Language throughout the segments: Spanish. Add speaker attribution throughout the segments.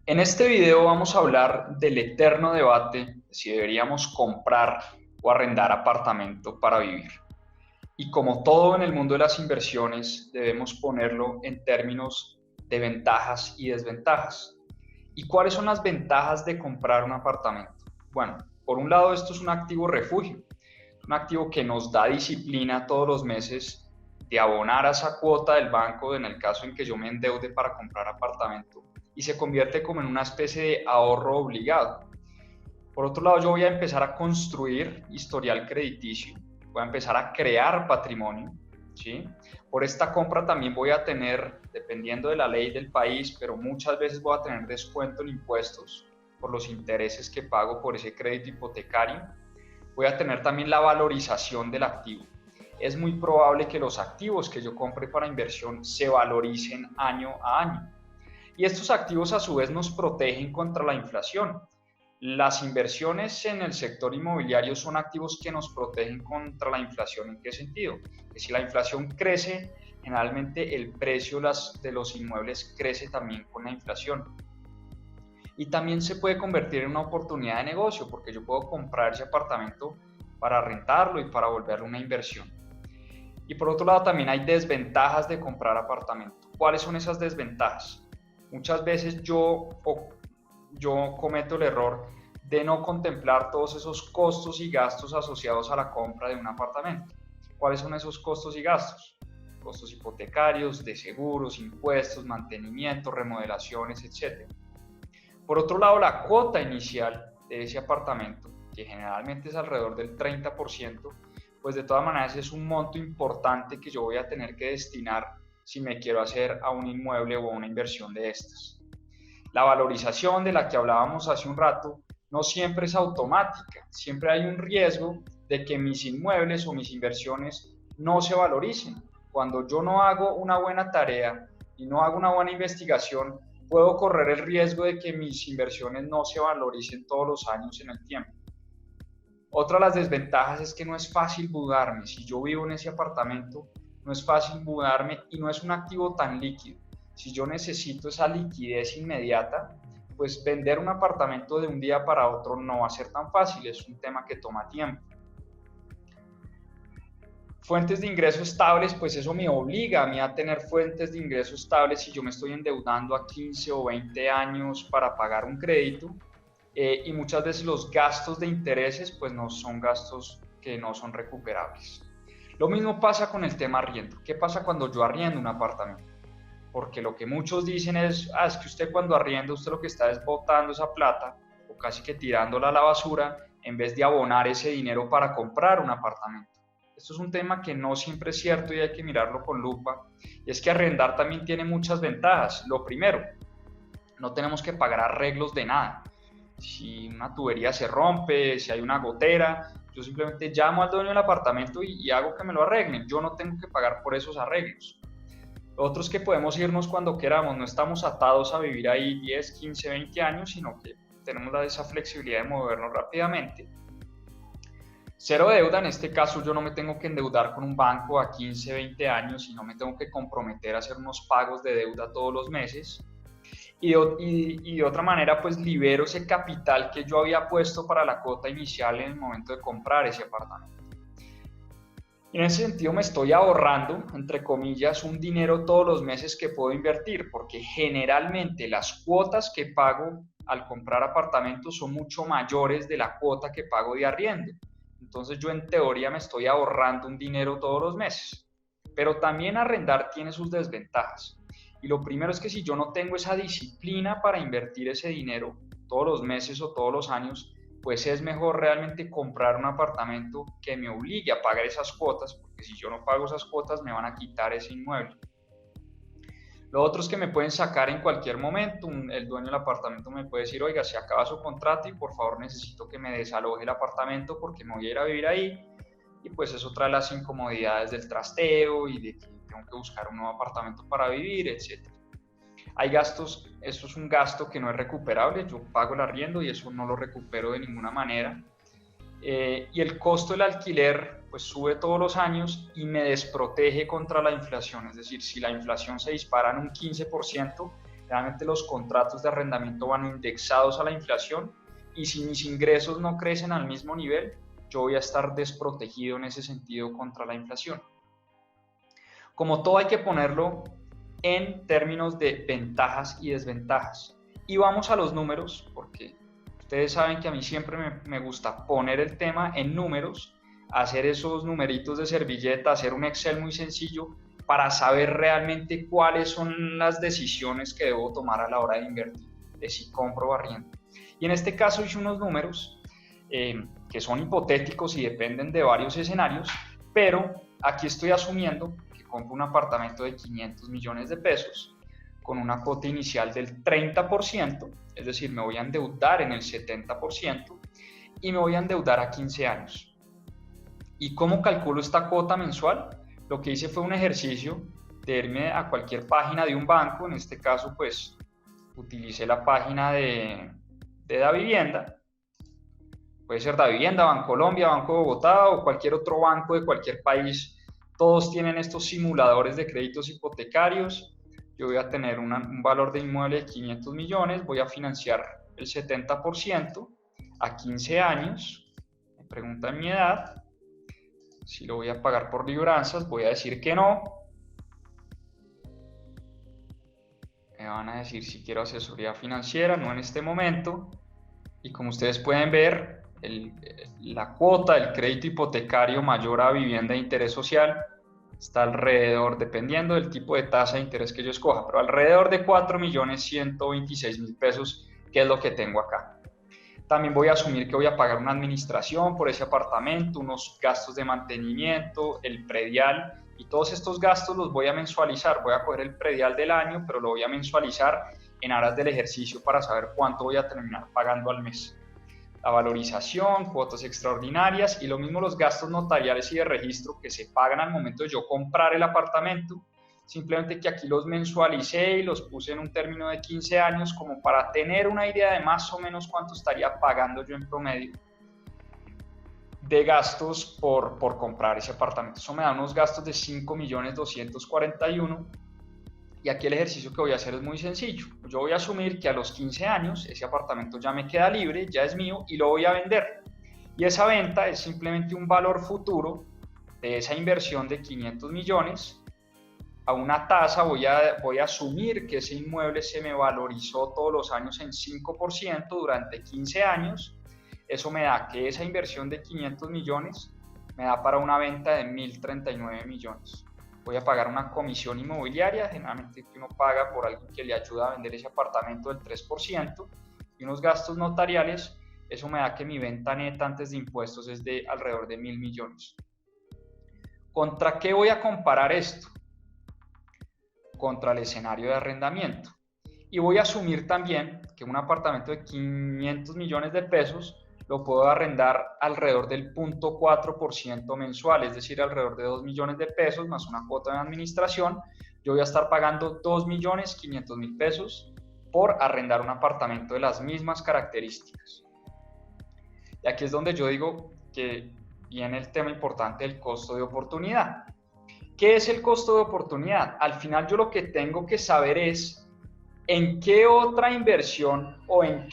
Speaker 1: En este video vamos a hablar del eterno debate de si deberíamos comprar o arrendar apartamento para vivir. Y como todo en el mundo de las inversiones, debemos ponerlo en términos de ventajas y desventajas. ¿Y cuáles son las ventajas de comprar un apartamento? Bueno, por un lado esto es un activo refugio, un activo que nos da disciplina todos los meses de abonar a esa cuota del banco en el caso en que yo me endeude para comprar apartamento y se convierte como en una especie de ahorro obligado. Por otro lado, yo voy a empezar a construir historial crediticio, voy a empezar a crear patrimonio, ¿sí? Por esta compra también voy a tener, dependiendo de la ley del país, pero muchas veces voy a tener descuento en impuestos por los intereses que pago por ese crédito hipotecario. Voy a tener también la valorización del activo. Es muy probable que los activos que yo compre para inversión se valoricen año a año. Y estos activos a su vez nos protegen contra la inflación. Las inversiones en el sector inmobiliario son activos que nos protegen contra la inflación. ¿En qué sentido? Que si la inflación crece, generalmente el precio de los inmuebles crece también con la inflación. Y también se puede convertir en una oportunidad de negocio, porque yo puedo comprar ese apartamento para rentarlo y para volverlo una inversión. Y por otro lado también hay desventajas de comprar apartamento. ¿Cuáles son esas desventajas? Muchas veces yo cometo el error de no contemplar todos esos costos y gastos asociados a la compra de un apartamento. ¿Cuáles son esos costos y gastos? Costos hipotecarios, de seguros, impuestos, mantenimiento, remodelaciones, etc. Por otro lado, la cuota inicial de ese apartamento, que generalmente es alrededor del 30%, pues de todas maneras es un monto importante que yo voy a tener que destinar si me quiero hacer a un inmueble o a una inversión de estas. La valorización de la que hablábamos hace un rato no siempre es automática, siempre hay un riesgo de que mis inmuebles o mis inversiones no se valoricen. Cuando yo no hago una buena tarea y no hago una buena investigación, puedo correr el riesgo de que mis inversiones no se valoricen todos los años en el tiempo. Otra de las desventajas es que no es fácil mudarme. Si yo vivo en ese apartamento, no es fácil mudarme y no es un activo tan líquido. Si yo necesito esa liquidez inmediata, pues vender un apartamento de un día para otro no va a ser tan fácil, es un tema que toma tiempo. Fuentes de ingresos estables, pues eso me obliga a mí a tener fuentes de ingresos estables si yo me estoy endeudando a 15 o 20 años para pagar un crédito. Y muchas veces los gastos de intereses pues no son gastos que no son recuperables. Lo mismo pasa con el tema arriendo. ¿Qué pasa cuando yo arriendo un apartamento? Porque lo que muchos dicen es que usted cuando arrienda, usted lo que está es botando esa plata o casi que tirándola a la basura en vez de abonar ese dinero para comprar un apartamento. Esto es un tema que no siempre es cierto y hay que mirarlo con lupa. Y es que arrendar también tiene muchas ventajas. Lo primero, no tenemos que pagar arreglos de nada. Si una tubería se rompe, si hay una gotera, yo simplemente llamo al dueño del apartamento y hago que me lo arreglen. Yo no tengo que pagar por esos arreglos. Lo otro es que podemos irnos cuando queramos, no estamos atados a vivir ahí 10, 15, 20 años, sino que tenemos esa flexibilidad de movernos rápidamente. Cero deuda, en este caso yo no me tengo que endeudar con un banco a 15, 20 años, sino me tengo que comprometer a hacer unos pagos de deuda todos los meses. Y de otra manera, pues libero ese capital que yo había puesto para la cuota inicial en el momento de comprar ese apartamento. Y en ese sentido me estoy ahorrando, entre comillas, un dinero todos los meses que puedo invertir, porque generalmente las cuotas que pago al comprar apartamentos son mucho mayores de la cuota que pago de arriendo. Entonces yo en teoría me estoy ahorrando un dinero todos los meses. Pero también arrendar tiene sus desventajas. Y lo primero es que si yo no tengo esa disciplina para invertir ese dinero todos los meses o todos los años, pues es mejor realmente comprar un apartamento que me obligue a pagar esas cuotas, porque si yo no pago esas cuotas me van a quitar ese inmueble. Lo otro es que me pueden sacar en cualquier momento, el dueño del apartamento me puede decir, oiga, se acaba su contrato y por favor necesito que me desaloje el apartamento porque me voy a ir a vivir ahí. Y pues eso trae las incomodidades del trasteo y de que tengo que buscar un nuevo apartamento para vivir, etc. Hay gastos, esto es un gasto que no es recuperable, yo pago el arriendo y eso no lo recupero de ninguna manera. Y el costo del alquiler pues sube todos los años y me desprotege contra la inflación, es decir, si la inflación se dispara en un 15%, Realmente los contratos de arrendamiento van indexados a la inflación y si mis ingresos no crecen al mismo nivel, yo voy a estar desprotegido en ese sentido contra la inflación. Como todo hay que ponerlo en términos de ventajas y desventajas. Y vamos a los números, porque ustedes saben que a mí siempre me gusta poner el tema en números, hacer esos numeritos de servilleta, hacer un Excel muy sencillo para saber realmente cuáles son las decisiones que debo tomar a la hora de invertir, de si compro o arriendo. Y en este caso hice unos números que son hipotéticos y dependen de varios escenarios, pero aquí estoy asumiendo que compro un apartamento de 500 millones de pesos con una cuota inicial del 30%, es decir, me voy a endeudar en el 70% y me voy a endeudar a 15 años. ¿Y cómo calculo esta cuota mensual? Lo que hice fue un ejercicio de irme a cualquier página de un banco, en este caso pues utilicé la página de Davivienda, puede ser Davivienda, Bancolombia, Banco de Bogotá o cualquier otro banco de cualquier país. Todos tienen estos simuladores de créditos hipotecarios. Yo voy a tener un valor de inmueble de 500 millones, voy a financiar el 70% a 15 años. Me preguntan mi edad, si lo voy a pagar por libranzas, voy a decir que no. Me van a decir si quiero asesoría financiera, no en este momento. Y como ustedes pueden ver, la cuota del crédito hipotecario mayor a vivienda de interés social está alrededor, dependiendo del tipo de tasa de interés que yo escoja, pero alrededor de 4.126.000 pesos, que es lo que tengo acá. También voy a asumir que voy a pagar una administración por ese apartamento, unos gastos de mantenimiento, el predial, y todos estos gastos los voy a mensualizar. Voy a coger el predial del año, pero lo voy a mensualizar en aras del ejercicio para saber cuánto voy a terminar pagando al mes. La valorización, cuotas extraordinarias y lo mismo los gastos notariales y de registro que se pagan al momento de yo comprar el apartamento. Simplemente que aquí los mensualicé y los puse en un término de 15 años como para tener una idea de más o menos cuánto estaría pagando yo en promedio de gastos por comprar ese apartamento. Eso me da unos gastos de 5.241.000. Y aquí el ejercicio que voy a hacer es muy sencillo. Yo voy a asumir que a los 15 años ese apartamento ya me queda libre, ya es mío y lo voy a vender. Y esa venta es simplemente un valor futuro de esa inversión de 500 millones. A una tasa voy a asumir que ese inmueble se me valorizó todos los años en 5% durante 15 años. Eso me da que esa inversión de 500 millones me da para una venta de 1.039 millones. Voy a pagar una comisión inmobiliaria, generalmente que uno paga por alguien que le ayuda a vender ese apartamento del 3%, y unos gastos notariales. Eso me da que mi venta neta antes de impuestos es de alrededor de 1.000 millones. ¿Contra qué voy a comparar esto? Contra el escenario de arrendamiento. Y voy a asumir también que un apartamento de 500 millones de pesos lo puedo arrendar alrededor del 0.4% mensual, es decir, alrededor de 2 millones de pesos más una cuota de administración. Yo voy a estar pagando 2.500.000 pesos por arrendar un apartamento de las mismas características. Y aquí es donde yo digo que viene el tema importante del costo de oportunidad. ¿Qué es el costo de oportunidad? Al final yo lo que tengo que saber es en qué otra inversión o de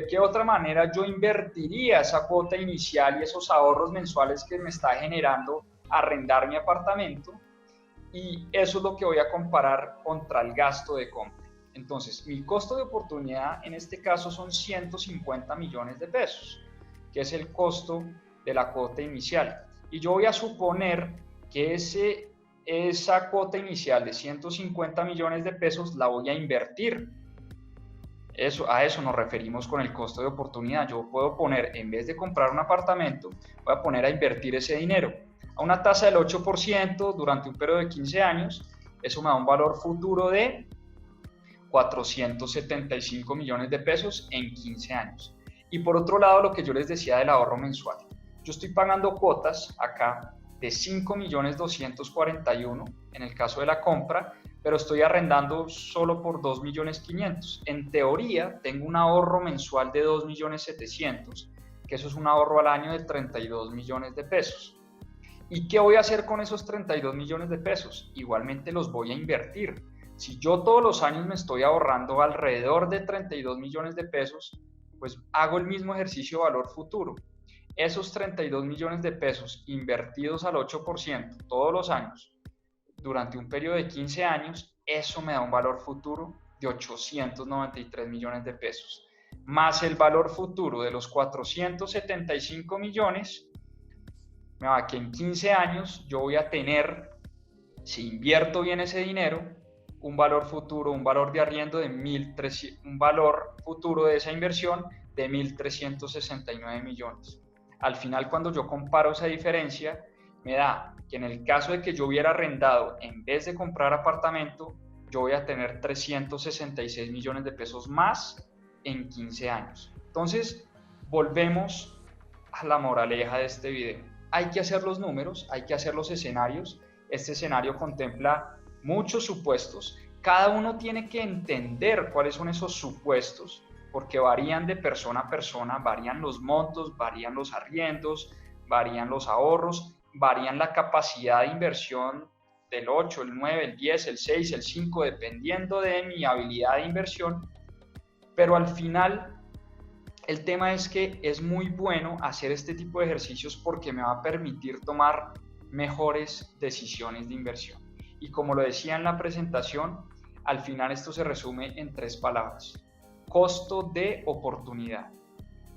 Speaker 1: qué otra manera yo invertiría esa cuota inicial y esos ahorros mensuales que me está generando arrendar mi apartamento, y eso es lo que voy a comparar contra el gasto de compra. Entonces, mi costo de oportunidad en este caso son 150 millones de pesos, que es el costo de la cuota inicial. Y yo voy a suponer que esa cuota inicial de 150 millones de pesos la voy a invertir. A eso nos referimos con el costo de oportunidad. Yo puedo poner, en vez de comprar un apartamento, voy a poner a invertir ese dinero a una tasa del 8% durante un periodo de 15 años. Eso me da un valor futuro de 475 millones de pesos en 15 años. Y por otro lado, lo que yo les decía del ahorro mensual. Yo estoy pagando cuotas acá de 5.241.000 en el caso de la compra, pero estoy arrendando solo por 2.500.000. En teoría, tengo un ahorro mensual de 2.700.000, que eso es un ahorro al año de 32 millones de pesos. ¿Y qué voy a hacer con esos 32 millones de pesos? Igualmente los voy a invertir. Si yo todos los años me estoy ahorrando alrededor de 32 millones de pesos, pues hago el mismo ejercicio de valor futuro. Esos 32 millones de pesos invertidos al 8% todos los años durante un periodo de 15 años, eso me da un valor futuro de 893 millones de pesos, más el valor futuro de los 475 millones, me va que en 15 años yo voy a tener, si invierto bien ese dinero, un valor futuro, un valor de arriendo de 1.300, un valor futuro de esa inversión de 1.369 millones. Al final, cuando yo comparo esa diferencia, me da que en el caso de que yo hubiera arrendado, en vez de comprar apartamento, yo voy a tener 366 millones de pesos más en 15 años. Entonces, volvemos a la moraleja de este video. Hay que hacer los números, hay que hacer los escenarios. Este escenario contempla muchos supuestos. Cada uno tiene que entender cuáles son esos supuestos, porque varían de persona a persona, varían los montos, varían los arriendos, varían los ahorros, varían la capacidad de inversión del 8, el 9, el 10, el 6, el 5, dependiendo de mi habilidad de inversión. Pero al final, el tema es que es muy bueno hacer este tipo de ejercicios porque me va a permitir tomar mejores decisiones de inversión. Y como lo decía en la presentación, al final esto se resume en 3 palabras: costo de oportunidad.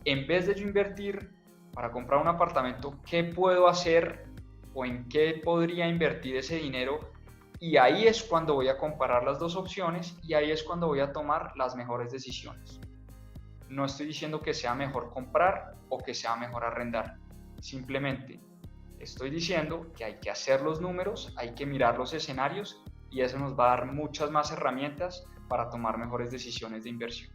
Speaker 1: En vez de yo invertir para comprar un apartamento, ¿qué puedo hacer o en qué podría invertir ese dinero? Y ahí es cuando voy a comparar las dos opciones y ahí es cuando voy a tomar las mejores decisiones. No estoy diciendo que sea mejor comprar o que sea mejor arrendar. Simplemente estoy diciendo que hay que hacer los números, hay que mirar los escenarios y eso nos va a dar muchas más herramientas para tomar mejores decisiones de inversión.